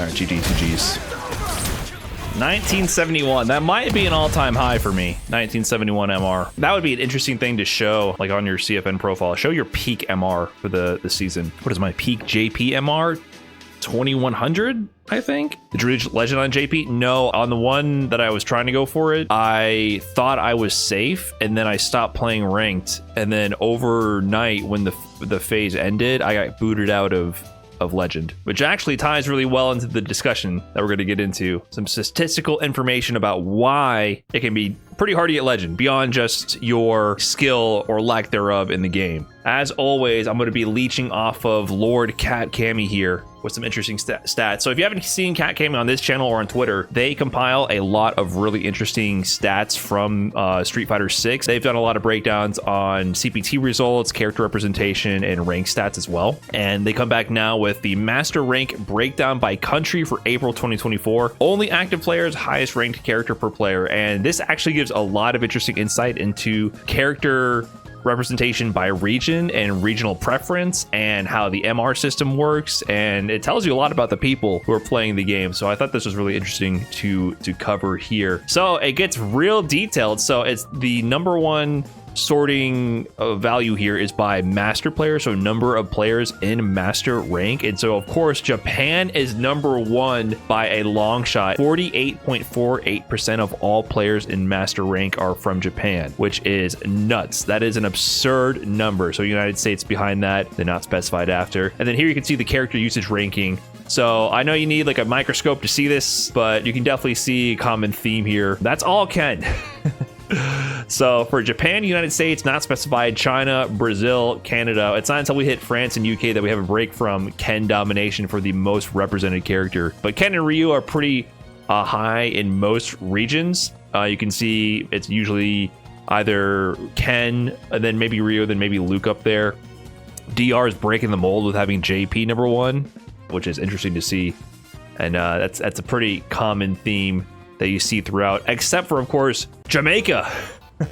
All right, GG's. 1971. That might be an all-time high for me. 1971 MR. That would be an interesting thing to show, like on your CFN profile. Show your peak MR for the season. What is my peak JP MR? 2100, I think. The Druid Legend on JP? No, on the one that I was trying to go for it, I thought I was safe, and then I stopped playing ranked. And then overnight, when the phase ended, I got booted out of Legend, which actually ties really well into the discussion that we're going to get into. Some statistical information about why it can be pretty hard to get Legend beyond just your skill or lack thereof in the game. As always, I'm going to be leeching off of Lord Cat Cammy here with some interesting stats. So if you haven't seen Cat Cammy on this channel or on Twitter, they compile a lot of really interesting stats from Street Fighter 6. They've done a lot of breakdowns on CPT results, character representation, and rank stats as well. And they come back now with the Master Rank breakdown by country for April 2024. Only active players, highest ranked character per player. And this actually gives a lot of interesting insight into character representation by region and regional preference and how the MR system works, and it tells you a lot about the people who are playing the game. So I thought this was really interesting to cover here. So it gets real detailed. So it's the number one sorting value here is by master player, so number of players in master rank. And so of course Japan is number one by a long shot. 48.48% of all players in master rank are from Japan, which is nuts. That is an absurd number. So United States behind that, they're not specified after. And then here you can see the character usage ranking. So I know you need like a microscope to see this, but you can definitely see a common theme here. That's all Ken. So for Japan, United States, not specified, China, Brazil, Canada. It's not until we hit France and UK that we have a break from Ken domination for the most represented character. But Ken and Ryu are pretty high in most regions. You can see it's usually either Ken, and then maybe Ryu, then maybe Luke up there. DR is breaking the mold with having JP number one, which is interesting to see. And that's a pretty common theme that you see throughout, except for, of course, Jamaica.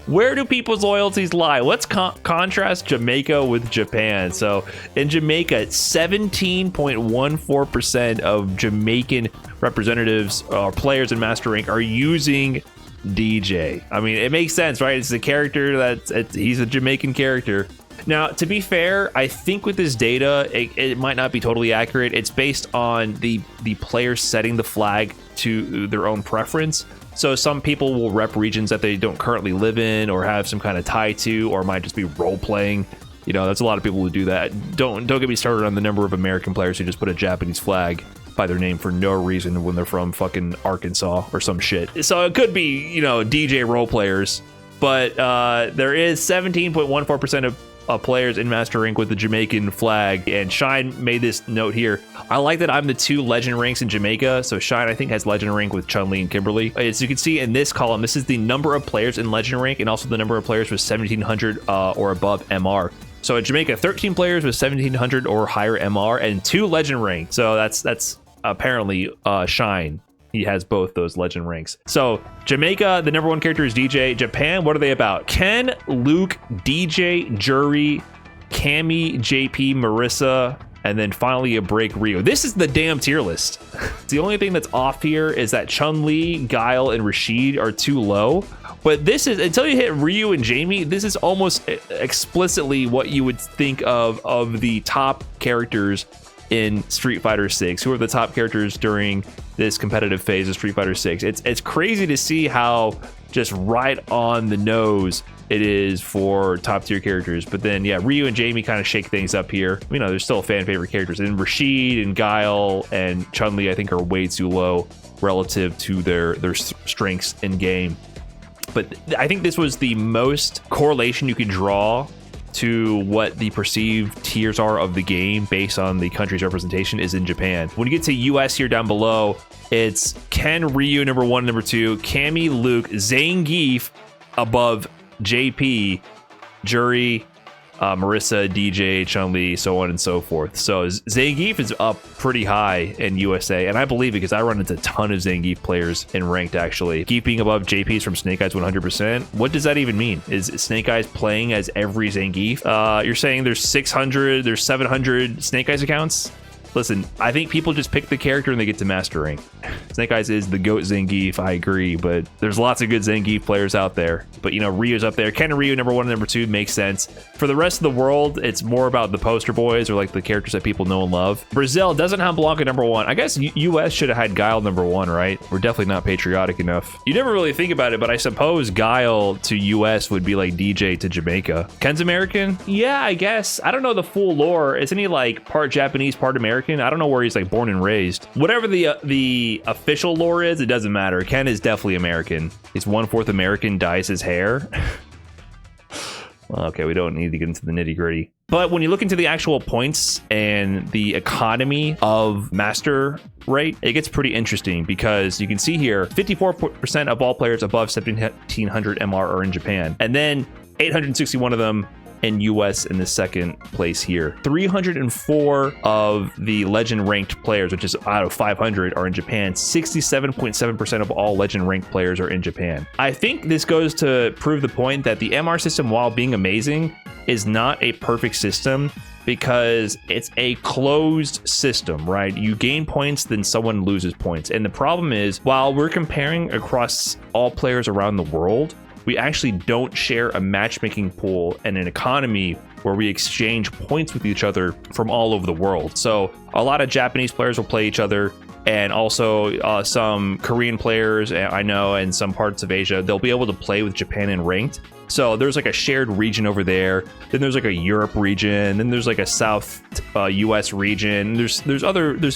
Where do people's loyalties lie? Let's contrast Jamaica with Japan. So in Jamaica, 17.14% of Jamaican representatives or players in Master Rank are using DJ. I mean, it makes sense, right? It's the character he's a Jamaican character. Now, to be fair, I think with this data, it might not be totally accurate. It's based on the players setting the flag to their own preference. So some people will rep regions that they don't currently live in or have some kind of tie to, or might just be role playing. You know, that's a lot of people who do that. Don't get me started on the number of American players who just put a Japanese flag by their name for no reason when they're from fucking Arkansas or some shit. So it could be, you know, DJ role players, but there is 17.14% of players in Master Rank with the Jamaican flag, and Shine made this note here. I like that I'm the two legend ranks in Jamaica. So Shine, I think, has legend rank with Chun-Li and Kimberly. As you can see in this column, this is the number of players in legend rank and also the number of players with 1700 or above MR. So in Jamaica, 13 players with 1700 or higher MR and 2 legend rank. So that's apparently Shine. He has both those legend ranks. So Jamaica, the number one character is DJ. Japan, what are they about? Ken, Luke, DJ, Jury, Cammy, JP, Marissa, and then finally a break Ryu. This is the damn tier list. The only thing that's off here is that Chun-Li, Guile, and Rashid are too low. But this is, until you hit Ryu and Jamie, this is almost explicitly what you would think of the top characters in Street Fighter 6, who are the top characters during this competitive phase of Street Fighter 6. It's crazy to see how just right on the nose it is for top tier characters. But then, yeah, Ryu and Jamie kind of shake things up here. You know, they're still fan favorite characters. And Rashid and Guile and Chun-Li, I think, are way too low relative to their strengths in game. But I think this was the most correlation you could draw to what the perceived tiers are of the game based on the country's representation is in Japan. When you get to US here down below, it's Ken, Ryu number 1, number 2, Cammy, Luke, Zangief above JP, Jury, Marissa, DJ, Chun-Li, so on and so forth. So Zangief is up pretty high in USA, and I believe it because I run into a ton of Zangief players in ranked, actually. Keeping above JP's from Snake Eyes 100%. What does that even mean? Is Snake Eyes playing as every Zangief? You're saying there's 600, there's 700 Snake Eyes accounts? listen, I think people just pick the character and they get to master rank. Snake Eyes is the GOAT Zangief, I agree, but there's lots of good Zangief players out there. But, you know, Ryu's up there. Ken and Ryu, number 1 and number 2, makes sense. For the rest of the world, it's more about the poster boys or like the characters that people know and love. Brazil doesn't have Blanca number 1. I guess US should have had Guile number 1, right? We're definitely not patriotic enough. You never really think about it, but I suppose Guile to US would be like DJ to Jamaica. Ken's American? Yeah, I guess. I don't know the full lore. Isn't he like part Japanese, part American? I don't know where he's like born and raised. Whatever the official lore is, it doesn't matter. Ken is definitely American. He's 1/4 American, dyes his hair. Well, okay, we don't need to get into the nitty gritty. But when you look into the actual points and the economy of master rate, it gets pretty interesting because you can see here 54% of all players above 1700 MR are in Japan. And then 861 of them in US in the second place here. 304 of the legend ranked players, which is out of 500, are in Japan. 67.7% of all legend ranked players are in Japan. I think this goes to prove the point that the MR system, while being amazing, is not a perfect system because it's a closed system, right? You gain points, then someone loses points. And the problem is, while we're comparing across all players around the world, we actually don't share a matchmaking pool and an economy where we exchange points with each other from all over the world. So a lot of Japanese players will play each other, and also some Korean players, I know, and some parts of Asia, they'll be able to play with Japan in ranked. So there's like a shared region over there. Then there's like a Europe region. Then there's like a South US region. There's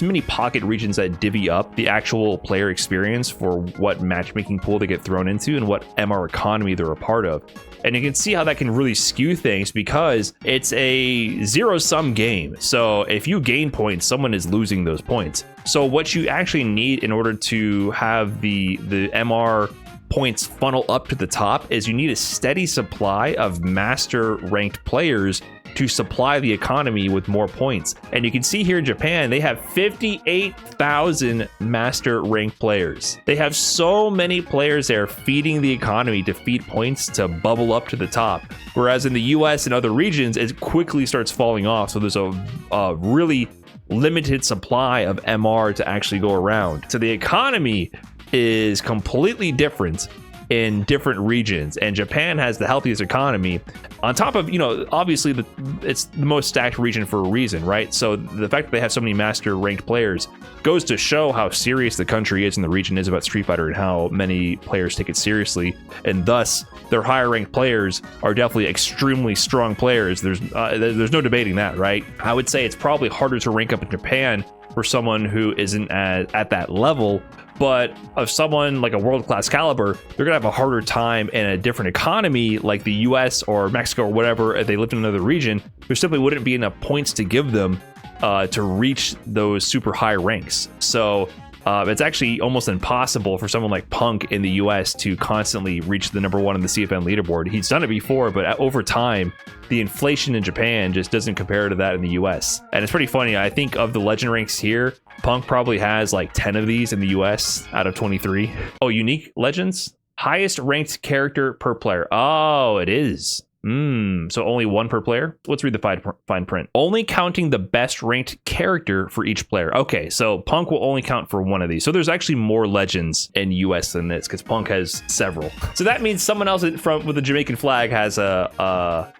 many pocket regions that divvy up the actual player experience for what matchmaking pool they get thrown into and what MR economy they're a part of. And you can see how that can really skew things because it's a zero-sum game. So if you gain points, someone is losing those points. So what you actually need in order to have the MR points funnel up to the top is you need a steady supply of master ranked players to supply the economy with more points. And you can see here in Japan, they have 58,000 master ranked players. They have so many players there feeding the economy to feed points to bubble up to the top. Whereas in the US and other regions, it quickly starts falling off. So there's a really limited supply of MR to actually go around. So the economy is completely different in different regions, and Japan has the healthiest economy on top of, you know, obviously it's the most stacked region for a reason, right? So the fact that they have so many master ranked players goes to show how serious the country is and the region is about Street Fighter and how many players take it seriously, and thus their higher ranked players are definitely extremely strong players. There's no debating that, right? I would say it's probably harder to rank up in Japan for someone who isn't at that level, but of someone like a world-class caliber, they're gonna have a harder time in a different economy like the US or Mexico or whatever. If they lived in another region, there simply wouldn't be enough points to give them to reach those super high ranks. So it's actually almost impossible for someone like Punk in the US to constantly reach the number 1 on the CFN leaderboard. He's done it before, but over time, the inflation in Japan just doesn't compare to that in the US. And it's pretty funny. I think of the legend ranks here, Punk probably has like 10 of these in the US out of 23. Oh, unique legends? Highest ranked character per player. Oh, it is. So only 1 per player? Let's read the fine print. Only counting the best ranked character for each player. Okay, so Punk will only count for 1 of these. So there's actually more legends in US than this because Punk has several. So that means someone else with the Jamaican flag has a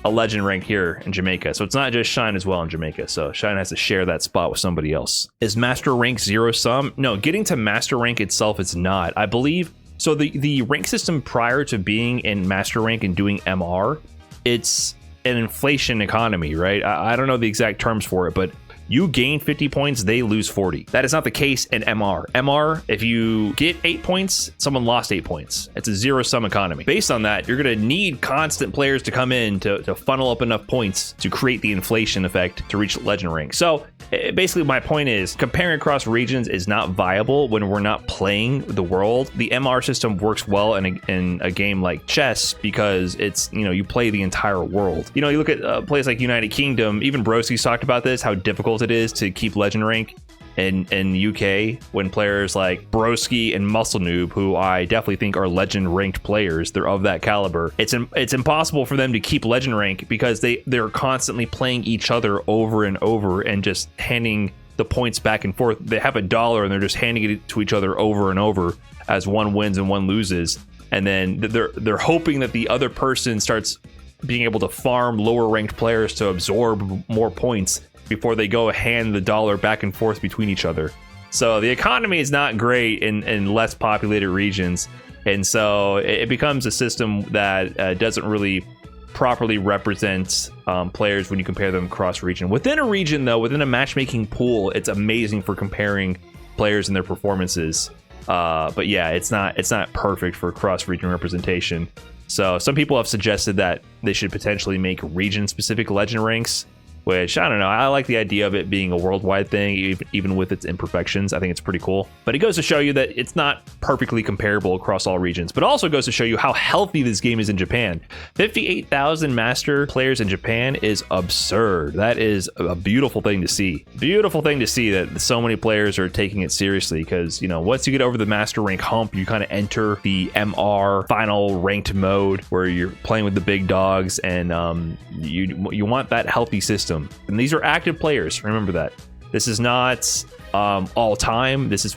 legend rank here in Jamaica. So it's not just Shine as well in Jamaica. So Shine has to share that spot with somebody else. Is master rank zero sum? No, getting to master rank itself is not. I believe. So the rank system prior to being in master rank and doing MR, it's an inflation economy, right? I don't know the exact terms for it, but you gain 50 points, they lose 40. That is not the case in MR. MR, if you get 8 points, someone lost 8 points. It's a zero-sum economy. Based on that, you're gonna need constant players to come in to funnel up enough points to create the inflation effect to reach legend rank. So basically my point is comparing across regions is not viable when we're not playing the world. The MR system works well in a game like chess because it's, you know, you play the entire world. You know, you look at a place like United Kingdom, even Broski's talked about this, how difficult it is to keep legend rank in UK when players like Broski and Muscle Noob, who I definitely think are legend ranked players, they're of that caliber. It's impossible for them to keep legend rank because they're constantly playing each other over and over and just handing the points back and forth. They have $1 and they're just handing it to each other over and over as one wins and one loses. And then they're hoping that the other person starts being able to farm lower ranked players to absorb more points before they go hand the dollar back and forth between each other. So the economy is not great in less populated regions. And so it becomes a system that doesn't really properly represent players when you compare them across region. Within a region, though, within a matchmaking pool, it's amazing for comparing players and their performances. But yeah, it's not perfect for cross-region representation. So some people have suggested that they should potentially make region-specific legend ranks, which, I don't know, I like the idea of it being a worldwide thing, even with its imperfections. I think it's pretty cool. But it goes to show you that it's not perfectly comparable across all regions, but also goes to show you how healthy this game is in Japan. 58,000 master players in Japan is absurd. That is a beautiful thing to see. Beautiful thing to see that so many players are taking it seriously, because, you know, once you get over the master rank hump, you kind of enter the MR final ranked mode where you're playing with the big dogs, and you want that healthy system. And these are active players. Remember that. This is not all time. This is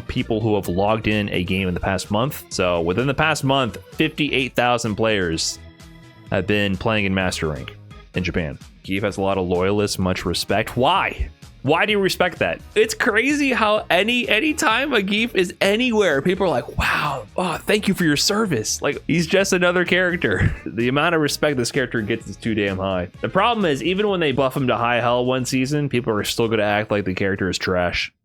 people who have logged in a game in the past month. So within the past month, 58,000 players have been playing in Master Rank in Japan. Geef has a lot of loyalists, much respect. Why? Why do you respect that? It's crazy how anytime a Geef is anywhere, people are like, wow, oh, thank you for your service. Like, he's just another character. The amount of respect this character gets is too damn high. The problem is, even when they buff him to high hell one season, people are still going to act like the character is trash.